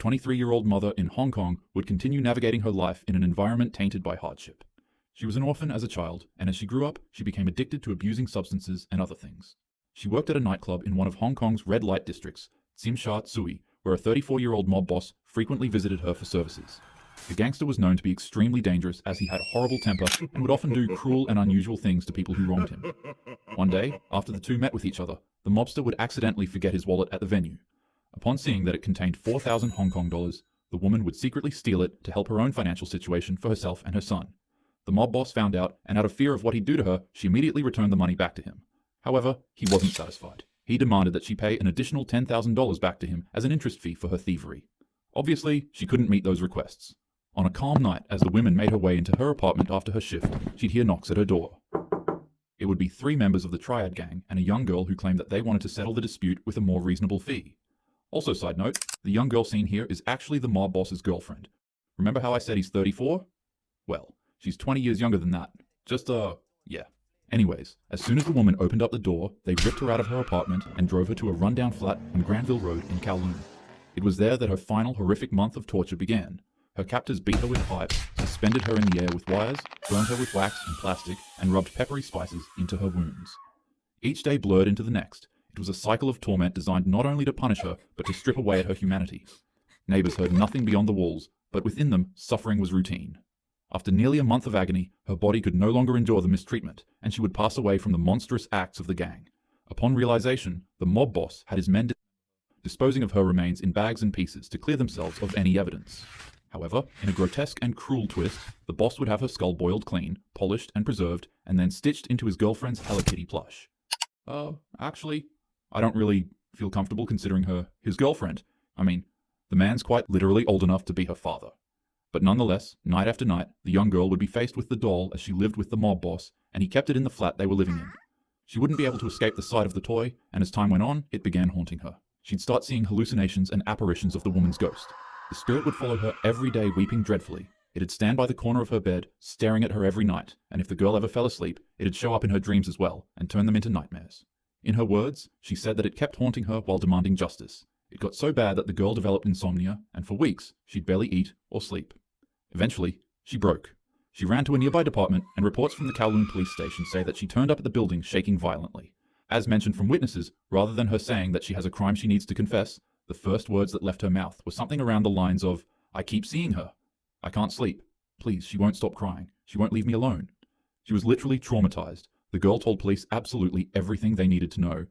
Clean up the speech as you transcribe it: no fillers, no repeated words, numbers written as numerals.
23-year-old mother in Hong Kong would continue navigating her life in an environment tainted by hardship. She was an orphan as a child, and as she grew up, she became addicted to abusing substances and other things. She worked at a nightclub in one of Hong Kong's red light districts, Tsim Sha Tsui, where a 34-year-old mob boss frequently visited her for services. The gangster was known to be extremely dangerous as he had a horrible temper and would often do cruel and unusual things to people who wronged him. One day, after the two met with each other, the mobster would accidentally forget his wallet at the venue. Upon seeing that it contained 4,000 Hong Kong dollars, the woman would secretly steal it to help her own financial situation for herself and her son. The mob boss found out, and out of fear of what he'd do to her, she immediately returned the money back to him. However, he wasn't satisfied. He demanded that she pay an additional $10,000 back to him as an interest fee for her thievery. Obviously, she couldn't meet those requests. On a calm night, as the woman made her way into her apartment after her shift, she'd hear knocks at her door. It would be 3 members of the Triad gang and a young girl who claimed that they wanted to settle the dispute with a more reasonable fee. Also, side note, the young girl seen here is actually the mob boss's girlfriend. Remember how I said he's 34? Well, she's 20 years younger than that. Yeah. Anyways, as soon as the woman opened up the door, they ripped her out of her apartment and drove her to a rundown flat on Granville Road in Kowloon. It was there that her final horrific month of torture began. Her captors beat her with pipes, suspended her in the air with wires, burned her with wax and plastic, and rubbed peppery spices into her wounds. Each day blurred into the next. It was a cycle of torment designed not only to punish her, but to strip away at her humanity. Neighbors heard nothing beyond the walls, but within them, suffering was routine. After nearly a month of agony, her body could no longer endure the mistreatment, and she would pass away from the monstrous acts of the gang. Upon realization, the mob boss had his men disposing of her remains in bags and pieces to clear themselves of any evidence. However, in a grotesque and cruel twist, the boss would have her skull boiled clean, polished and preserved, and then stitched into his girlfriend's Hello Kitty plush. Actually, I don't really feel comfortable considering her his girlfriend. I mean, the man's quite literally old enough to be her father. But nonetheless, night after night, the young girl would be faced with the doll as she lived with the mob boss, and he kept it in the flat they were living in. She wouldn't be able to escape the sight of the toy, and as time went on, it began haunting her. She'd start seeing hallucinations and apparitions of the woman's ghost. The spirit would follow her every day, weeping dreadfully. It'd stand by the corner of her bed, staring at her every night, and if the girl ever fell asleep, it'd show up in her dreams as well, and turn them into nightmares. In her words, she said that it kept haunting her while demanding justice. It got so bad that the girl developed insomnia, and for weeks, she'd barely eat or sleep. Eventually, she broke. She ran to a nearby department, and reports from the Kowloon police station say that she turned up at the building shaking violently. As mentioned from witnesses, rather than her saying that she has a crime she needs to confess, the first words that left her mouth were something around the lines of, "I keep seeing her. I can't sleep. Please, she won't stop crying. She won't leave me alone." She was literally traumatized. The girl told police absolutely everything they needed to know,